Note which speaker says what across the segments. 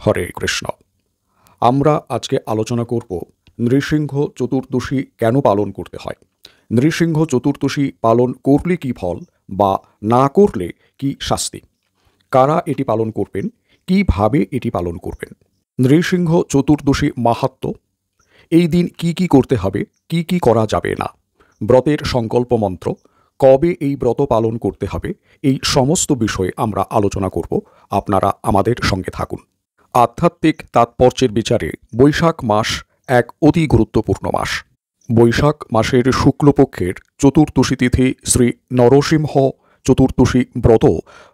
Speaker 1: হরে কৃষ্ণ। আমরা আজকে আলোচনা করব নৃসিংহ চতুর্দশী কেন পালন করতে হয়, নৃসিংহ চতুর্দশী পালন করলে কি ফল বা না করলে কি শাস্তি, কারা এটি পালন করবেন, কিভাবে এটি পালন করবেন, নৃসিংহ চতুর্দশী মাহাত্ম্য, এই দিন কি কি করতে হবে, কি কি করা যাবে না, ব্রতের সংকল্প মন্ত্র, কবে এই ব্রত পালন করতে হবে, এই সমস্ত বিষয়ে আমরা আলোচনা করব। আপনারা আমাদের সঙ্গে থাকুন। আধ্যাত্মিক তাৎপর্যের বিচারে বৈশাখ মাস এক অতি গুরুত্বপূর্ণ মাস। বৈশাখ মাসের শুক্লপক্ষের চতুর্দশী তিথি শ্রী নরসিংহ চতুর্দশী ব্রত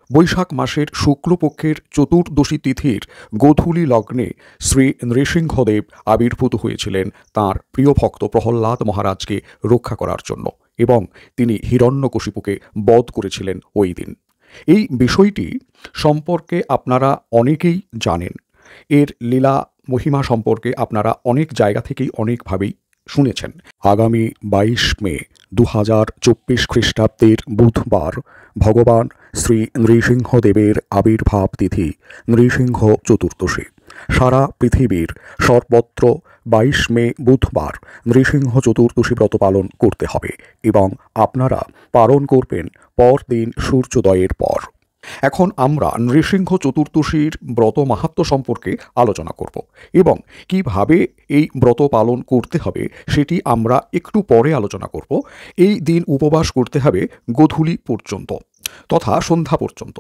Speaker 1: বৈশাখ মাসের শুক্লপক্ষের চতুর্দশী তিথির গোধূলি লগ্নে শ্রী নৃসিংহদেব আবির্ভূত হয়েছিলেন তাঁর প্রিয় ভক্ত প্রহ্লাদ মহারাজকে রক্ষা করার জন্য, এবং তিনি হিরণ্যকশিপুকে বধ করেছিলেন ওই দিন। এই বিষয়টি সম্পর্কে আপনারা অনেকেই জানেন। এর লীলা মহিমা সম্পর্কে আপনারা অনেক জায়গা থেকেই অনেকভাবেই শুনেছেন। আগামী 22 মে 2024 খ্রিস্টাব্দের বুধবার ভগবান শ্রী নৃসিংহদেবের আবির্ভাব তিথি নৃসিংহ চতুর্দশী। সারা পৃথিবীর সর্বত্র 22 মে বুধবার নৃসিংহ চতুর্দশী ব্রত পালন করতে হবে, এবং আপনারা পালন করবেন পরদিন সূর্যোদয়ের পর। এখন আমরা নৃসিংহ চতুর্দশীর ব্রত মাহাত্ম্য সম্পর্কে আলোচনা করব, এবং কিভাবে এই ব্রত পালন করতে হবে সেটি আমরা একটু পরে আলোচনা করব। এই দিন উপবাস করতে হবে গোধূলি পর্যন্ত তথা সন্ধ্যা পর্যন্ত।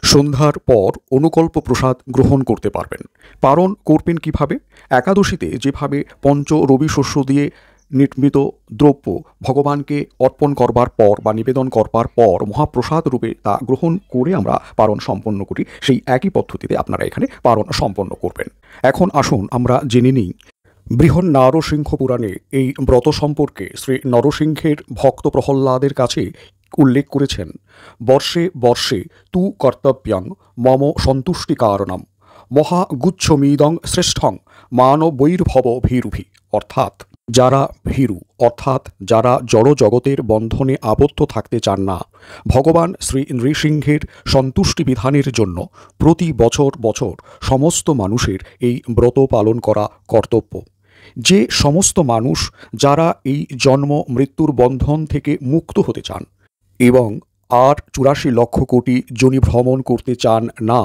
Speaker 1: সন্ধ্যার পর অনুকল্প প্রসাদ গ্রহণ করতে পারবেন। পালন করবেন কিভাবে? একাদশীতে যেভাবে পঞ্চ রবি শস্য দিয়ে নির্মিত দ্রব্য ভগবানকে অর্পণ করবার পর বা নিবেদন করবার পর মহাপ্রসাদ রূপে তা গ্রহণ করে আমরা পালন সম্পন্ন করি, সেই একই পদ্ধতিতে আপনারা এখানে পালন সম্পন্ন করবেন। এখন আসুন আমরা জেনে নিই বৃহন্নারসিংহ পুরাণে এই ব্রত সম্পর্কে শ্রী নরসিংহের ভক্ত প্রহ্লাদের কাছে উল্লেখ করেছেন। বর্ষে বর্ষে তু কর্তব্যং মম সন্তুষ্টি কারণম মহাগুচ্ছমিদং শ্রেষ্ঠং মানবৈর্ভব ভীরুভি। অর্থাৎ যারা ভীরু, অর্থাৎ যারা জড় জগতের বন্ধনে আবদ্ধ থাকতে চান না, ভগবান শ্রী নৃসিংহের সন্তুষ্টি বিধানের জন্য প্রতি বছর বছর সমস্ত মানুষের এই ব্রত পালন করা কর্তব্য। যে সমস্ত মানুষ যারা এই জন্ম মৃত্যুর বন্ধন থেকে মুক্ত হতে চান এবং আর 84 লক্ষ কোটি যোনি ভ্রমণ করতে চান না,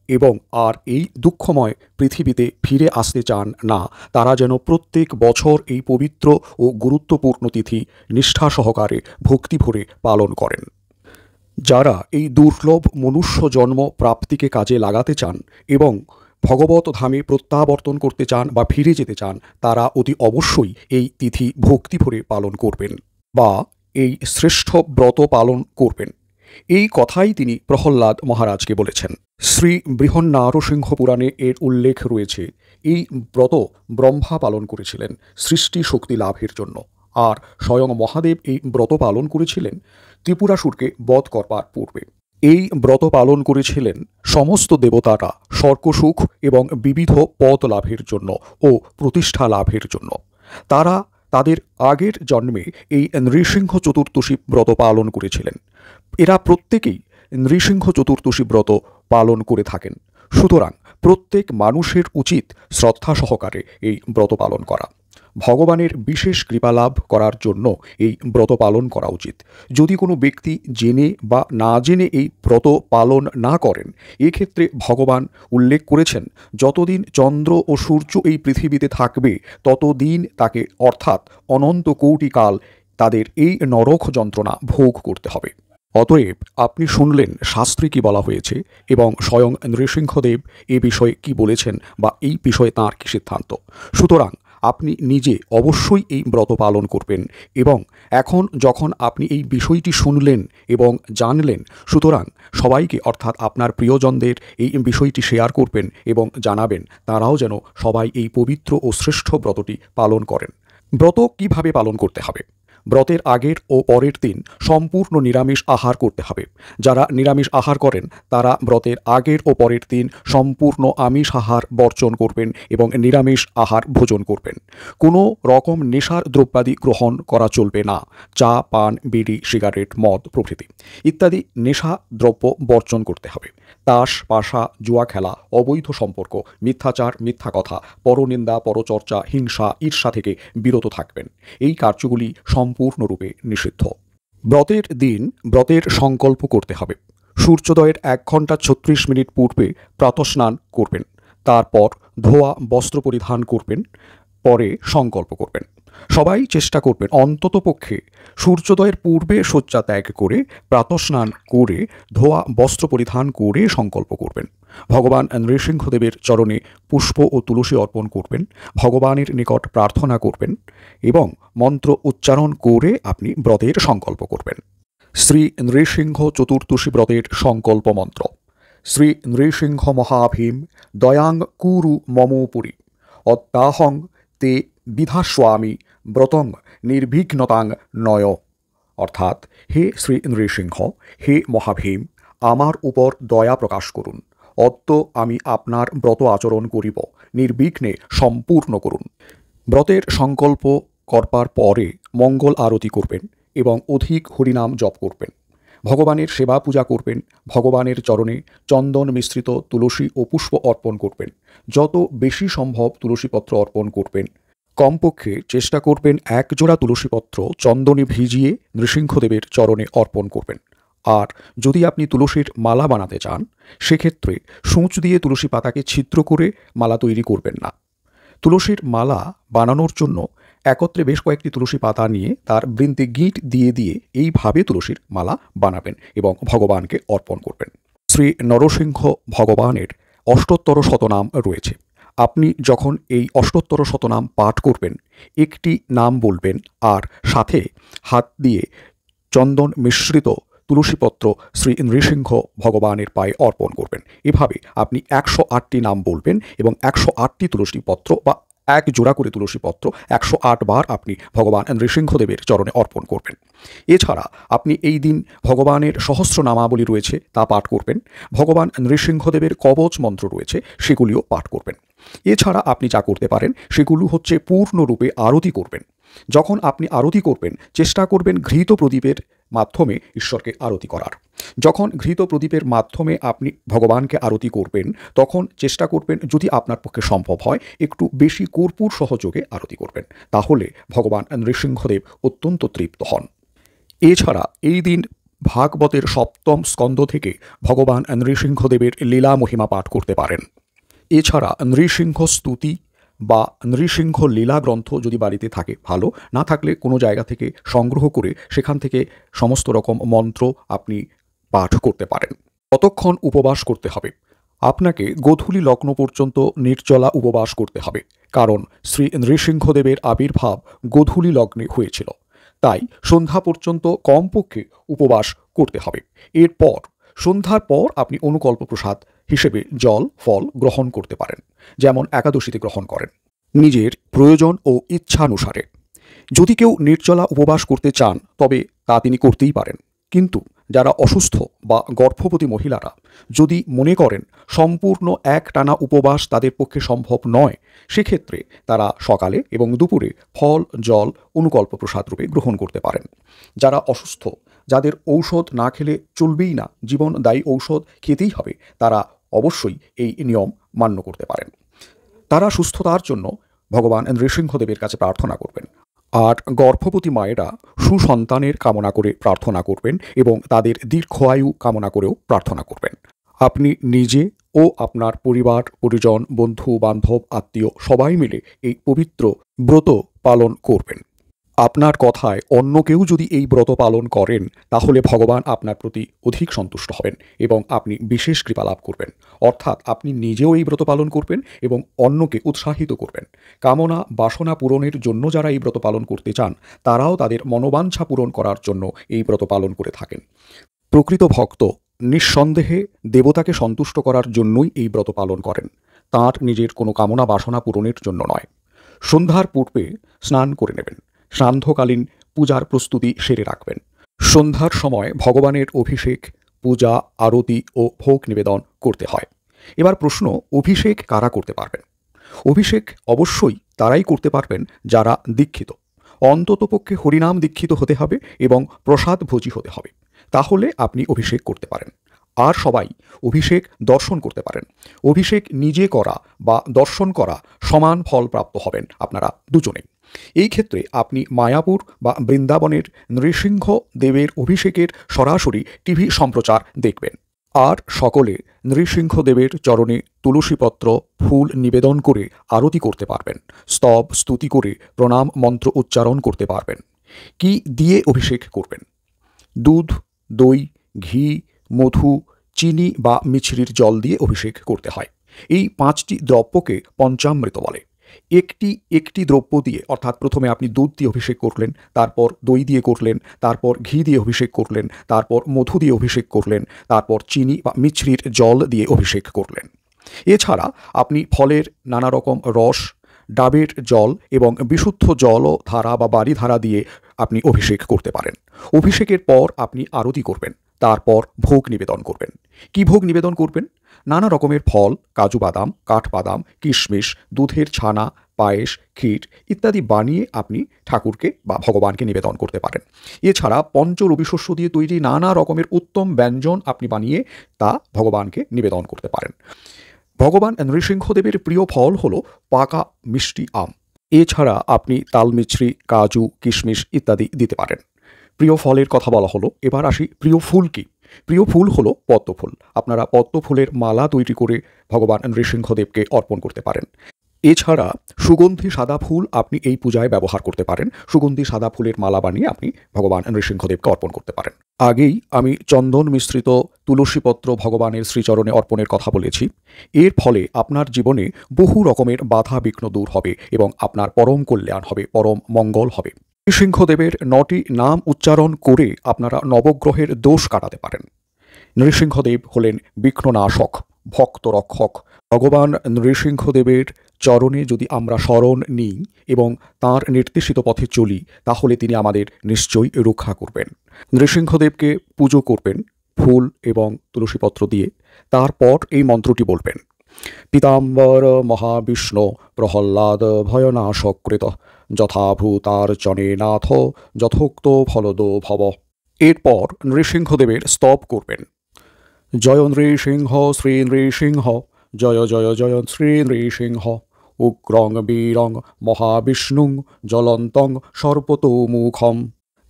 Speaker 1: এবং আর এই দুঃখময় পৃথিবীতে ফিরে আসতে চান না, তারা যেন প্রত্যেক বছর এই পবিত্র ও গুরুত্বপূর্ণ তিথি নিষ্ঠা সহকারে ভক্তি ভরে পালন করেন। যারা এই দুর্লভ মনুষ্য জন্ম প্রাপ্তিকে কাজে লাগাতে চান এবং ভগবত ধামে প্রত্যাবর্তন করতে চান বা ফিরে যেতে চান, তারা অতি অবশ্যই এই তিথি ভক্তি ভরে পালন করবেন বা এই শ্রেষ্ঠ ব্রত পালন করবেন। এই কথাই তিনি প্রহ্লাদ মহারাজকে বলেছেন। শ্রী বৃহন্নারসিংহ পুরাণে এর উল্লেখ রয়েছে। এই ব্রত ব্রহ্মা পালন করেছিলেন সৃষ্টি শক্তি লাভের জন্য, আর স্বয়ং মহাদেব এই ব্রত পালন করেছিলেন ত্রিপুরাসুরকে বধ করবার পূর্বে। এই ব্রত পালন করেছিলেন সমস্ত দেবতারা স্বর্গসুখ এবং বিবিধ পদ লাভের জন্য ও প্রতিষ্ঠা লাভের জন্য। তারা তাদের আগের জন্মে এই নৃসিংহ চতুর্দশী ব্রত পালন করেছিলেন। এরা প্রত্যেকেই নৃসিংহ চতুর্দশী ব্রত পালন করে থাকেন। সুতরাং প্রত্যেক মানুষের উচিত শ্রদ্ধা সহকারে এই ব্রত পালন করা। ভগবানের বিশেষ কৃপা লাভ করার জন্য এই ব্রত পালন করা উচিত। যদি কোনো ব্যক্তি জেনে বা না জেনে এই ব্রত পালন না করেন, এক্ষেত্রে ভগবান উল্লেখ করেছেন যতদিন চন্দ্র ও সূর্য এই পৃথিবীতে থাকবে ততদিন তাকে, অর্থাৎ অনন্ত কোটি কাল, তাদের এই নরক যন্ত্রণা ভোগ করতে হবে। অতএব আপনি শুনলেন শাস্ত্রে কি বলা হয়েছে এবং স্বয়ং নৃসিংহদেব এ বিষয়ে কি বলেছেন বা এই বিষয়ে তাঁর কি সিদ্ধান্ত। সুতরাং আপনি নিজে অবশ্যই এই ব্রত পালন করবেন, এবং এখন যখন আপনি এই বিষয়টি শুনলেন এবং জানলেন, সুতরাং সবাইকে, অর্থাৎ আপনার প্রিয়জনদের এই বিষয়টি শেয়ার করবেন এবং জানাবেন, তারাও যেন সবাই এই পবিত্র ও শ্রেষ্ঠ ব্রতটি পালন করেন। ব্রত কিভাবে পালন করতে হবে? ব্রতের আগের ও পরের দিন সম্পূর্ণ নিরামিষ আহার করতে হবে। যারা নিরামিষ আহার করেন তারা ব্রতের আগের ও পরের দিন সম্পূর্ণ আমিষ আহার বর্জন করবেন এবং নিরামিষ আহার ভোজন করবেন। কোনো রকম নেশার দ্রব্যাদি গ্রহণ করা চলবে না। চা, পান, বিড়ি, সিগারেট, মদ প্রভৃতি ইত্যাদি নেশা দ্রব্য বর্জন করতে হবে। তাস পাশা জুয়া খেলা অবৈধ সম্পর্ক মিথ্যাচার মিথ্যা কথা পরনিন্দা পরচর্চা হিংসা ঈর্ষা থেকে বিরত থাকবেন। এই কার্যগুলি সম্পূর্ণরূপে নিষিদ্ধ। ব্রতের দিন ব্রতের সংকল্প করতে হবে। সূর্যোদয়ের 1 ঘন্টা 36 মিনিট পূর্বে প্রাতঃস্নান করবেন, তারপর ধোয়া বস্ত্র পরিধান করবেন, পরে সংকল্প করবেন। সবাই চেষ্টা করবেন অন্ততপক্ষে সূর্যোদয়ের পূর্বে শয্যা ত্যাগ করে প্রাতঃস্নান করে ধোয়া বস্ত্র পরিধান করে সংকল্প করবেন। ভগবান নৃসিংহদেবের চরণে পুষ্প ও তুলসী অর্পণ করবেন, ভগবানের নিকট প্রার্থনা করবেন এবং মন্ত্র উচ্চারণ করে আপনি ব্রতের সংকল্প করবেন। শ্রী নৃসিংহ চতুর্দশী ব্রতের সংকল্প মন্ত্র: শ্রী নৃসিংহ মহাভীম দয়াং কুরু মমোপুরী অত্যাহং তে বিধাস্বামী ব্রতং নির্বিঘ্নতাং নয়। অর্থাৎ, হে শ্রী নৃসিংহ, হে মহাভীম, আমার উপর দয়া প্রকাশ করুন। অদ্য আমি আপনার ব্রত আচরণ করিব, নির্বিঘ্নে সম্পূর্ণ করুন। ব্রতের সংকল্প করবার পরে মঙ্গল আরতি করবেন এবং অধিক হরিনাম জপ করবেন। ভগবানের সেবা পূজা করবেন, ভগবানের চরণে চন্দন মিশ্রিত তুলসী ও পুষ্প অর্পণ করবেন। যত বেশি সম্ভব তুলসীপত্র অর্পণ করবেন। কমপক্ষে চেষ্টা করবেন 1 জোড়া তুলসীপত্র চন্দনে ভিজিয়ে নৃসিংহদেবের চরণে অর্পণ করবেন। আর যদি আপনি তুলসীর মালা বানাতে চান, সেক্ষেত্রে সূঁচ দিয়ে তুলসী পাতাকে ছিদ্র করে মালা তৈরি করবেন না। তুলসীর মালা বানানোর জন্য একত্রে বেশ কয়েকটি তুলসী পাতা নিয়ে তার বৃন্তে গিঁট দিয়ে দিয়ে এইভাবে তুলসীর মালা বানাবেন এবং ভগবানকে অর্পণ করবেন। শ্রী নরসিংহ ভগবানের অষ্টোত্তর শতনাম রয়েছে। আপনি যখন এই অষ্টোত্তর শতনাম পাঠ করবেন, একটি নাম বলবেন আর সাথে হাত দিয়ে চন্দন মিশ্রিত তুলসীপত্র শ্রী নৃসিংহ ভগবানের পায়ে অর্পণ করবেন। এভাবে আপনি 108টি নাম বলবেন এবং 108টি তুলসীপত্র বা 1 জোড়া করে তুলসীপত্র 108 বার আপনি ভগবান নৃসিংহদেবের চরণে অর্পণ করবেন। এছাড়া আপনি এই দিন ভগবানের সহস্রনামাবলী রয়েছে তা পাঠ করবেন। ভগবান নৃসিংহদেবের কবচ মন্ত্র রয়েছে, সেগুলিও পাঠ করবেন। এছাড়া আপনি যা করতে পারেন সেগুলো হচ্ছে পূর্ণরূপে আরতি করবেন। যখন আপনি আরতি করবেন, চেষ্টা করবেন ঘৃত প্রদীপের মাধ্যমে ঈশ্বরকে আরতি করার। যখন ঘৃত প্রদীপের মাধ্যমে আপনি ভগবানকে আরতি করবেন, তখন চেষ্টা করবেন, যদি আপনার পক্ষে সম্ভব হয়, একটু বেশি কর্পূর সহযোগে আরতি করবেন। তাহলে ভগবান নৃসিংহদেব অত্যন্ত তৃপ্ত হন। এছাড়া এই দিন ভাগবতের 7ম স্কন্ধ থেকে ভগবান নৃসিংহদেবের লীলা মহিমা পাঠ করতে পারেন। এছাড়া নৃসিংহ স্তুতি বা নৃসিংহ লীলা গ্রন্থ যদি বাড়িতে থাকে ভালো, না থাকলে কোনো জায়গা থেকে সংগ্রহ করে সেখান থেকে সমস্ত রকম মন্ত্র আপনি পাঠ করতে পারেন। কতক্ষণ উপবাস করতে হবে? আপনাকে গোধূলি লগ্ন পর্যন্ত নির্জলা উপবাস করতে হবে, কারণ শ্রী নৃসিংহদেবের আবির্ভাব গোধূলি লগ্নে হয়েছিল। তাই সন্ধ্যা পর্যন্ত কমপক্ষে উপবাস করতে হবে। এরপর সন্ধ্যার পর আপনি অনুকল্প প্রসাদ হিসেবে জল ফল গ্রহণ করতে পারেন, যেমন একাদশীতে গ্রহণ করেন, নিজের প্রয়োজন ও ইচ্ছানুসারে। যদি কেউ নির্জলা উপবাস করতে চান তবে তা তিনি করতেই পারেন, কিন্তু যারা অসুস্থ বা গর্ভবতী মহিলারা যদি মনে করেন সম্পূর্ণ একটানা উপবাস তাদের পক্ষে সম্ভব নয়, সেক্ষেত্রে তারা সকালে এবং দুপুরে ফল জল অনুকল্প প্রসাদ রূপে গ্রহণ করতে পারেন। যারা অসুস্থ, যাদের ঔষধ না খেলে চলবেই না, জীবনদায়ী ঔষধ খেতেই হবে, তারা অবশ্যই এই নিয়ম মান্য করতে পারেন। তারা সুস্থতার জন্য ভগবান নৃসিংহদেবের কাছে প্রার্থনা করবেন। আর গর্ভবতী মায়েরা সুসন্তানের কামনা করে প্রার্থনা করবেন এবং তাদের দীর্ঘায়ু কামনা করেও প্রার্থনা করবেন। আপনি নিজে ও আপনার পরিবার পরিজন বন্ধু বান্ধব আত্মীয় সবাই মিলে এই পবিত্র ব্রত পালন করবেন। আপনার কথায় অন্য কেউ যদি এই ব্রত পালন করেন, তাহলে ভগবান আপনার প্রতি অধিক সন্তুষ্ট হবেন এবং আপনি বিশেষ কৃপা লাভ করবেন। অর্থাৎ আপনি নিজেও এই ব্রত পালন করবেন এবং অন্যকে উৎসাহিত করবেন। কামনা বাসনা পূরণের জন্য যারা এই ব্রত পালন করতে চান, তারাও তাদের মনোবাঞ্ছা পূরণ করার জন্য এই ব্রত পালন করে থাকেন। প্রকৃত ভক্ত নিঃসন্দেহে দেবতাকে সন্তুষ্ট করার জন্যই এই ব্রত পালন করেন, তাঁর নিজের কোনো কামনা বাসনা পূরণের জন্য নয়। সন্ধ্যার পূর্বে স্নান করে নেবেন, সান্ধ্যকালীন পূজার প্রস্তুতি সেরে রাখবেন। সন্ধ্যার সময় ভগবানের অভিষেক পূজা আরতি ও ভোগ নিবেদন করতে হয়। এবার প্রশ্ন, অভিষেক কারা করতে পারবেন? অভিষেক অবশ্যই তারাই করতে পারবেন যারা দীক্ষিত। অন্ততপক্ষে হরিনাম দীক্ষিত হতে হবে এবং প্রসাদ ভোজী হতে হবে, তাহলে আপনি অভিষেক করতে পারেন। আর সবাই অভিষেক দর্শন করতে পারেন। অভিষেক নিজে করা বা দর্শন করা সমান ফল প্রাপ্ত হবেন আপনারা দুজনেই। এই ক্ষেত্রে আপনি মায়াপুর বা বৃন্দাবনের নৃসিংহ দেবের অভিষেকের সরাসরি টিভি সম্প্রচার দেখবেন। আর সকলে নৃসিংহদেবের চরণে তুলসীপত্র ফুল নিবেদন করে আরতি করতে পারবেন, স্তব স্তুতি করে প্রণাম মন্ত্র উচ্চারণ করতে পারবেন। কি দিয়ে অভিষেক করবেন? দুধ, দই, ঘি, মধু, চিনি বা মিছরির জল দিয়ে অভিষেক করতে হয়। এই 5টি দ্রব্যকে পঞ্চামৃত বলে। একটি একটি দ্রব্য দিয়ে, অর্থাৎ প্রথমে আপনি দুধ দিয়ে অভিষেক করলেন, তারপর দই দিয়ে করলেন, তারপর ঘি দিয়ে অভিষেক করলেন, তারপর মধু দিয়ে অভিষেক করলেন, তারপর চিনি বা মিছরির জল দিয়ে অভিষেক করলেন। এছাড়া আপনি ফলের নানা রকম রস, ডাবের জল এবং বিশুদ্ধ জল ও ধারা বা বাড়ি ধারা দিয়ে আপনি অভিষেক করতে পারেন। অভিষেকের পর আপনি আরতি করবেন, তারপর ভোগ নিবেদন করবেন। কি ভোগ নিবেদন করবেন? নানা রকমের ফল, কাজু বাদাম, কাঠবাদাম, কিশমিশ, দুধের ছানা, পায়েস, ক্ষীর ইত্যাদি বানিয়ে আপনি ঠাকুরকে বা ভগবানকে নিবেদন করতে পারেন। এছাড়া পঞ্চরবি শস্য দিয়ে তৈরি নানা রকমের উত্তম ব্যঞ্জন আপনি বানিয়ে তা ভগবানকে নিবেদন করতে পারেন। ভগবান নৃসিংহদেবের প্রিয় ফল হল পাকা মিষ্টি আম। এছাড়া আপনি তালমিছরি, কাজু, কিশমিশ ইত্যাদি দিতে পারেন। প্রিয় ফলের কথা বলা হলো, এবার আসি প্রিয় ফুল কি। প্রিয় ফুল হলো পদ্ম ফুল। আপনারা পদ্ম ফুলের মালা তৈরি করে ভগবান নৃসিংহদেবকে অর্পণ করতে পারেন। এছাড়া সুগন্ধি সাদা ফুল আপনি এই পূজায় ব্যবহার করতে পারেন। সুগন্ধি সাদা ফুলের মালা বানিয়ে আপনি ভগবান নৃসিংহদেবকে অর্পণ করতে পারেন। আগেই আমি চন্দন মিশ্রিত তুলসীপত্র ভগবানের শ্রীচরণে অর্পণের কথা বলেছি। এর ফলে আপনার জীবনে বহু রকমের বাধা বিঘ্ন দূর হবে এবং আপনার পরম কল্যাণ হবে, পরম মঙ্গল হবে। নৃসিংহদেবের 9টি নাম উচ্চারণ করে আপনারা নবগ্রহের দোষ কাটাতে পারেন। নৃসিংহদেব হলেন বিঘ্ননাশক, ভক্ত রক্ষক। ভগবান নৃসিংহদেবের চরণে যদি আমরা শরণ নিই এবং তাঁর নির্দেশিত পথে চলি, তাহলে তিনি আমাদের নিশ্চয়ই রক্ষা করবেন। নৃসিংহদেবকে পুজো করবেন ফুল এবং তুলসীপত্র দিয়ে। তারপর এই মন্ত্রটি বলবেন: পীতাম্বর মহাবিষ্ণু প্রহ্লাদ ভয়নাশকৃত যথাভূতার্চনে নাথ যথোক্ত ফলদো ভব। এরপর নৃসিংহদেবের স্তব করবেন: জয় নৃসিংহ শ্রী নৃসিংহ, জয় জয় জয় শ্রী নৃসিংহ, উগ্রং বীরং মহাবিষ্ণুং জ্বলন্তং সর্বতোমুখম,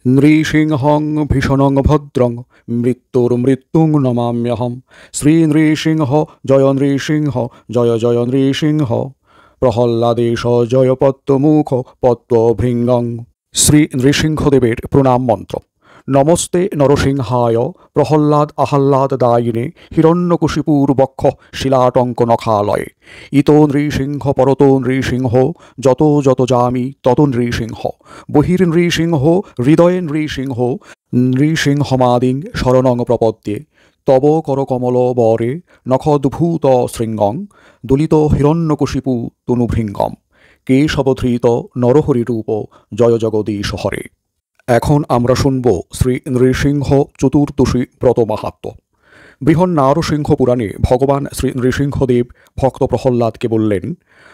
Speaker 1: নৃসিংহং ভীষণং ভদ্রং মৃত্যুর্মৃত্যুং নমাম্যহম, শ্রী নৃসিংহ জয় নৃসিংহ, জয় জয় নৃসিংহ, প্রহ্লাদেশ জয় পদ্মমুখ পদ্মভৃঙ্গং। শ্রী নৃসিংহদেবের প্রণাম মন্ত্র: নমস্তে নরসিংহায় প্রহ্লাদ আহ্লাদ দায়িনে হিরণ্যকশিপুর বক্ষ শিলাটঙ্ক নখালয়ে, ইতো নৃসিংহ পরতো নৃসিংহ, যত যত যামি তত নৃসিংহ, বহির্নৃসিংহ হৃদয়ে নৃসিংহ, নৃসিংহমাদিং শরণং প্রপদ্যে, তব করকমল বরে নখদ্ভূত শৃঙ্গং, দলিত হিরণ্যকশিপু তনুভৃঙ্গম, কেশবধৃত নরহরিরূপ জয় জগদীশ হরে। এখন আমরা শুনব শ্রী নৃসিংহ চতুর্দশী ব্রত মাহাত্ম্য। বৃহন্নারসিংহ পুরাণে ভগবান শ্রী নৃসিংহদেব ভক্ত প্রহ্লাদকে বললেন: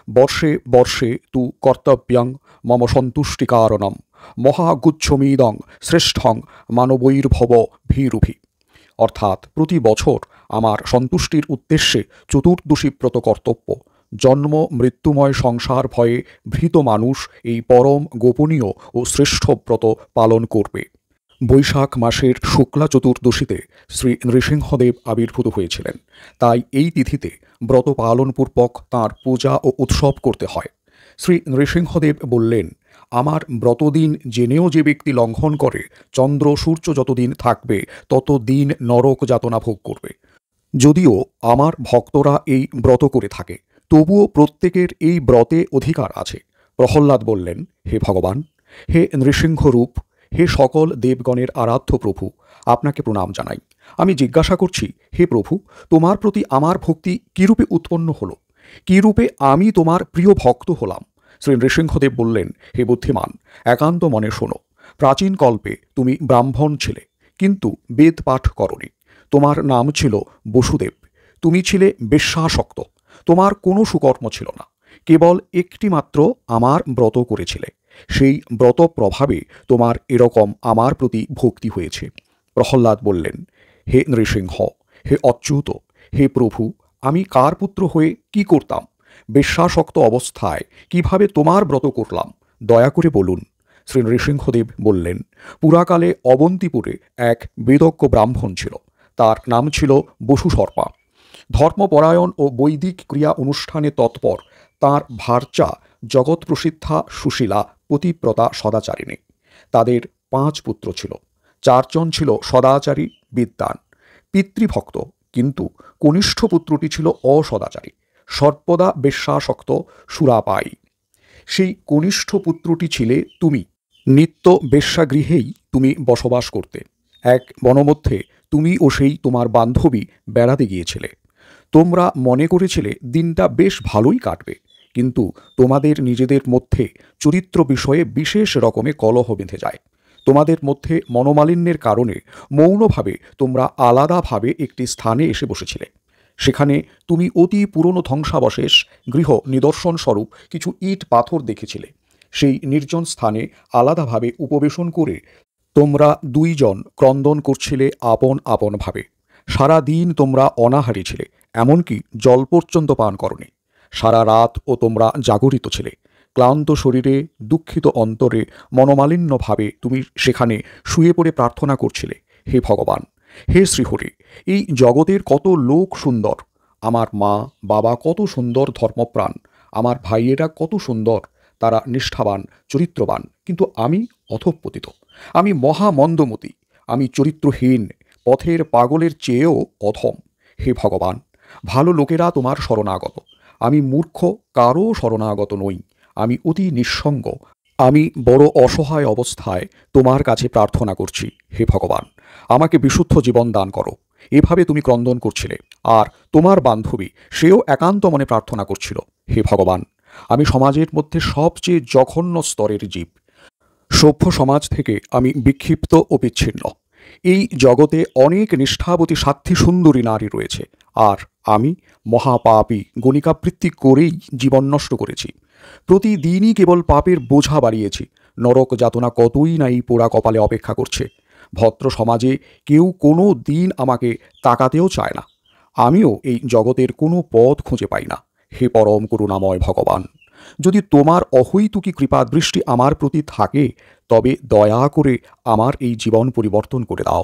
Speaker 1: বর্ষে বর্ষে তু কর্তব্যং মম সন্তুষ্টিকারণম মহাগুচ্ছমিদং শ্রেষ্ঠং মানবৈর্ভব ভীরুভি। অর্থাৎ প্রতি বছর আমার সন্তুষ্টির উদ্দেশ্যে চতুর্দশী ব্রত কর্তব্য। জন্ম মৃত্যুময় সংসার ভয়ে ভীত মানুষ এই পরম গোপনীয় ও শ্রেষ্ঠ ব্রত পালন করবে। বৈশাখ মাসের শুক্লা চতুর্দশীতে শ্রী নৃসিংহদেব আবির্ভূত হয়েছিলেন। তাই এই তিথিতে ব্রত পালনপূর্বক তাঁর পূজা ও উৎসব করতে হয়। শ্রী নৃসিংহদেব বললেন: আমার ব্রতদিন জেনেও যে ব্যক্তি লঙ্ঘন করে, চন্দ্র সূর্য যতদিন থাকবে ততদিন নরক যাতনা ভোগ করবে। যদিও আমার ভক্তরা এই ব্রত করে থাকে, তবুও প্রত্যেকের এই ব্রতে অধিকার আছে। প্রহ্লাদ বললেন: হে ভগবান, হে নৃসিংহরূপ, হে সকল দেবগণের আরাধ্য প্রভু, আপনাকে প্রণাম জানাই। আমি জিজ্ঞাসা করছি, হে প্রভু, তোমার প্রতি আমার ভক্তি কীরূপে উৎপন্ন হলো? কীরূপে আমি তোমার প্রিয় ভক্ত হলাম? শ্রী নৃসিংহদেব বললেন: হে বুদ্ধিমান, একান্ত মনে শোনো। প্রাচীন কল্পে তুমি ব্রাহ্মণ ছিলে, কিন্তু বেদ পাঠ করনি। তোমার নাম ছিল বসুদেব। তুমি ছিলে বেশ্যাসক্ত। তোমার কোনো সুকর্ম ছিল না, কেবল একটি মাত্র আমার ব্রত করেছিলে। সেই ব্রত প্রভাবে তোমার এরকম আমার প্রতি ভক্তি হয়েছে। প্রহ্লাদ বললেন: হে নৃসিংহ, হে অচ্যুত, হে প্রভু, আমি কার পুত্র হয়ে কি করতাম? বেশ্যাসক্ত অবস্থায় কিভাবে তোমার ব্রত করলাম? দয়া করে বলুন। শ্রী নৃসিংহদেব বললেন, পুরাকালে অবন্তিপুরে এক বেদজ্ঞ ব্রাহ্মণ ছিল। তার নাম ছিল বসুসর্পা। ধর্মপরায়ণ ও বৈদিক ক্রিয়া অনুষ্ঠানে তৎপর তাঁর ভার্যা জগৎপ্রসিদ্ধা সুশীলা পতিব্রতা সদাচারিণী। তাদের 5 পুত্র ছিল। 4 জন ছিল সদাচারী বিদ্বান, পিতৃভক্ত, কিন্তু কনিষ্ঠ পুত্রটি ছিল অসদাচারী, সর্বদা বেশ্যাসক্ত, সুরাপায়ী। সেই কনিষ্ঠ পুত্রটি ছিলে তুমি। নিত্য বেশ্যাগৃহেই তুমি বসবাস করতে। এক বনমধ্যে তুমি ও সেই তোমার বান্ধবী বেড়াতে গিয়েছিলে। তোমরা মনে করেছিলে দিনটা বেশ ভালোই কাটবে, কিন্তু তোমাদের নিজেদের মধ্যে চরিত্র বিষয়ে বিশেষ রকমে কলহ বেঁধে যায়। তোমাদের মধ্যে মনোমালিন্যের কারণে মৌনভাবে তোমরা আলাদাভাবে একটি স্থানে এসে বসেছিলে। সেখানে তুমি অতি পুরনো ধ্বংসাবশেষ গৃহ নিদর্শন স্বরূপ কিছু ইট পাথর দেখেছিলে। সেই নির্জন স্থানে আলাদাভাবে উপবেশন করে তোমরা 2 জন ক্রন্দন করছিলে আপন আপন ভাবে। সারা দিন তোমরা অনাহারী ছিলে, এমনকি জল পর্যন্ত পান করনি। সারা রাত ও তোমরা জাগরিত ছিলে। ক্লান্ত শরীরে, দুঃখিত অন্তরে, মনোমালিন্য ভাবে তুমি সেখানে শুয়ে পড়ে প্রার্থনা করছিলে, হে ভগবান, হে শ্রীহরি, এই জগতের কত লোক সুন্দর। আমার মা বাবা কত সুন্দর ধর্মপ্রাণ, আমার ভাইয়েরা কত সুন্দর, তারা নিষ্ঠাবান, চরিত্রবান, কিন্তু আমি অধঃপতিত, আমি মহামন্দমতি, আমি চরিত্রহীন, পথের পাগলের চেয়েও অধম। হে ভগবান, ভালো লোকেরা তোমার শরণাগত, আমি মূর্খ, কারও শরণাগত নই। আমি অতি নিঃসঙ্গ, আমি বড় অসহায় অবস্থায় তোমার কাছে প্রার্থনা করছি, হে ভগবান, আমাকে বিশুদ্ধ জীবন দান করো। এভাবে তুমি ক্রন্দন করছিলে, আর তোমার বান্ধবী সেও একান্ত মনে প্রার্থনা করছিল, হে ভগবান, আমি সমাজের মধ্যে সবচেয়ে জঘন্য স্তরের জীব। সভ্য সমাজ থেকে আমি বিক্ষিপ্ত ও বিচ্ছিন্ন। এই জগতে অনেক নিষ্ঠাবতী সাধ্বী সুন্দরী নারী রয়েছে, আর আমি মহাপাপী গণিকাবৃত্তি করেই জীবন নষ্ট করেছি। প্রতিদিনই কেবল পাপের বোঝা বাড়িয়েছি। নরক যাতনা কতই না এই পোড়া কপালে অপেক্ষা করছে। ভদ্র সমাজে কেউ কোনো দিন আমাকে তাকাতেও চায় না। আমিও এই জগতের কোনো পথ খুঁজে পাই না। হে পরম করুণাময় ভগবান, যদি তোমার অহৈতুকী কৃপা দৃষ্টি আমার প্রতি থাকে, তবে দয়া করে আমার এই জীবন পরিবর্তন করে দাও।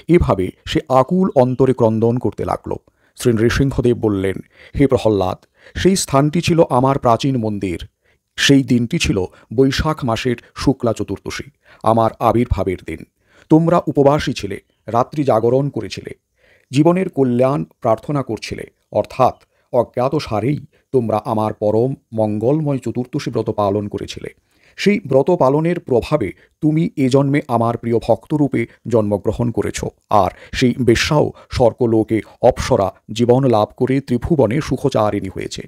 Speaker 1: এভাবে সে আকুল অন্তরে ক্রন্দন করতে লাগল। শ্রী নৃসিংহদেব বললেন, হে প্রহ্লাদ, সেই স্থানটি ছিল আমার প্রাচীন মন্দির। সেই দিনটি ছিল বৈশাখ মাসের শুক্লা চতুর্দশী, আমার আবির্ভাবের দিন। তোমরা উপবাসী ছিলে, রাত্রি জাগরণ করেছিলে, জীবনের কল্যাণ প্রার্থনা করছিলে, অর্থাৎ অজ্ঞাত সারেই তোমরা আমার পরম মঙ্গলময় চতুর্দশী ব্রত পালন করেছিলে। সেই ব্রত পালনের প্রভাবে তুমি এ জন্মে আমার প্রিয় ভক্তরূপে জন্মগ্রহণ করেছ, আর সেই বেশ্যাও স্বর্গলোকে অপ্সরা জীবন লাভ করে ত্রিভুবনে সুখচারিণী হয়েছে।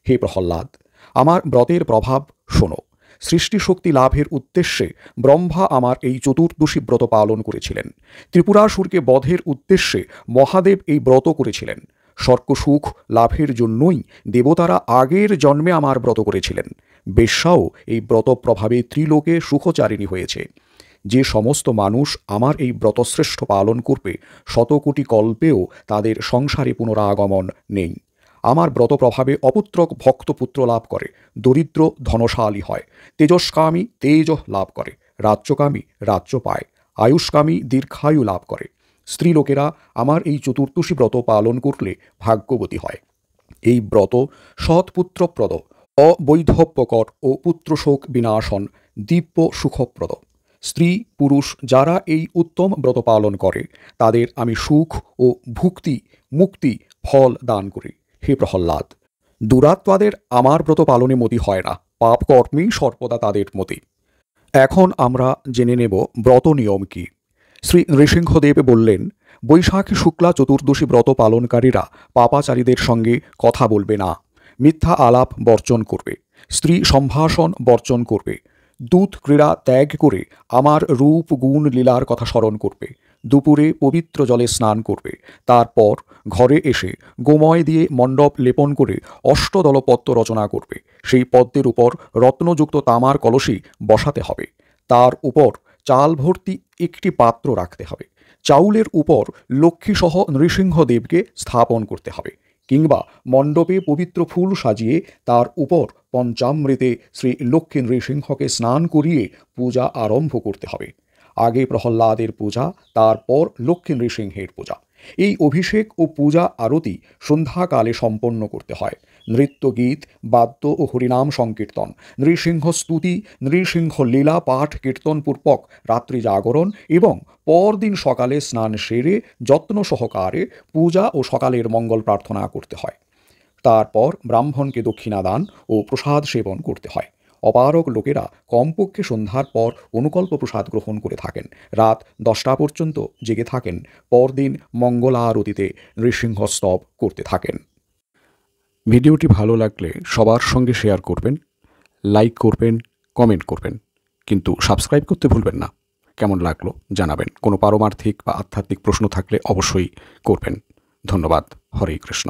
Speaker 1: হে প্রহ্লাদ, আমার ব্রতের প্রভাব শোনো। সৃষ্টিশক্তি লাভের উদ্দেশ্যে ব্রহ্মা আমার এই চতুর্দশী ব্রত পালন করেছিলেন। ত্রিপুরাসুরকে বধের উদ্দেশ্যে মহাদেব এই ব্রত করেছিলেন। স্বর্গসুখ লাভের জন্যই দেবতারা আগের জন্মে আমার ব্রত করেছিলেন। বেশ্যাও এই ব্রত প্রভাবে ত্রিলোকে সুখচারিণী হয়েছে। যে সমস্ত মানুষ আমার এই ব্রতশ্রেষ্ঠ পালন করবে, শতকোটি কল্পেও তাদের সংসারে পুনরাগমন নেই। আমার ব্রত প্রভাবে অপুত্রক ভক্তপুত্র লাভ করে, দরিদ্র ধনশালী হয়, তেজস্কামী তেজ লাভ করে, রাজ্যকামী রাজ্য পায়, আয়ুষ্কামী দীর্ঘায়ু লাভ করে। স্ত্রীলোকেরা আমার এই চতুর্দশী ব্রত পালন করলে ভাগ্যবতী হয়। এই ব্রত সৎপুত্রপ্রদ, অবৈধব্যকর ও পুত্রশোক বিনাশন, দিব্য সুখপ্রদ। স্ত্রী পুরুষ যারা এই উত্তম ব্রত পালন করে, তাদের আমি সুখ ও ভুক্তি মুক্তি ফল দান করি। হে প্রহ্লাদ, দুরাত্মাদের আমার ব্রত পালনে মতি হয় না, পাপ কর্মেই সর্বদা তাদের মতি। এখন আমরা জেনে নেব ব্রত নিয়ম কি। শ্রী নৃসিংহদেব বললেন, বৈশাখী শুক্লা চতুর্দশী ব্রত পালনকারীরা পাপাচারীদের সঙ্গে কথা বলবে না, মিথ্যা আলাপ বর্জন করবে, স্ত্রী সম্ভাষণ বর্জন করবে, দূত ক্রীড়া ত্যাগ করে আমার রূপ গুণ লীলার কথা স্মরণ করবে, দুপুরে পবিত্র জলে স্নান করবে, তারপর ঘরে এসে গোময় দিয়ে মণ্ডপ লেপন করে অষ্টদলপদ্ম রচনা করবে। সেই পদ্মের উপর রত্নযুক্ত তামার কলসি বসাতে হবে, তার উপর চাল ভর্তি একটি পাত্র রাখতে হবে, চাউলের উপর লক্ষ্মীসহ নৃসিংহদেবকে স্থাপন করতে হবে, কিংবা মণ্ডপে পবিত্র ফুল সাজিয়ে তার উপর পঞ্চামৃতে শ্রী লক্ষ্মী নৃসিংহকে স্নান করিয়ে পূজা আরম্ভ করতে হবে। আগে প্রহ্লাদের পূজা, তারপর লক্ষ্মী নৃসিংহের পূজা। এই অভিষেক ও পূজা আরতি সন্ধ্যাকালে সম্পন্ন করতে হয়। নৃত্য, গীত, বাদ্য ও হরিনাম সংকীর্তন, নৃসিংহ স্তুতি, নৃসিংহ লীলা পাঠ কীর্তনপূর্বক রাত্রি জাগরণ এবং পরদিন সকালে স্নান সেরে যত্ন সহকারে পূজা ও সকালের মঙ্গল প্রার্থনা করতে হয়। তারপর ব্রাহ্মণকে দক্ষিণা দান ও প্রসাদ সেবন করতে হয়। অপারগ লোকেরা কমপক্ষে সন্ধ্যার পর অনুকল্প প্রসাদ গ্রহণ করে থাকেন। রাত 10টা পর্যন্ত জেগে থাকেন। পরদিন মঙ্গলারতিতে নৃসিংহ স্তব করতে থাকেন। ভিডিওটি ভালো লাগলে সবার সঙ্গে শেয়ার করবেন, লাইক করবেন, কমেন্ট করবেন, কিন্তু সাবস্ক্রাইব করতে ভুলবেন না। কেমন লাগলো জানাবেন। কোনো পারমার্থিক বা আধ্যাত্মিক প্রশ্ন থাকলে অবশ্যই করবেন। ধন্যবাদ। হরে কৃষ্ণ।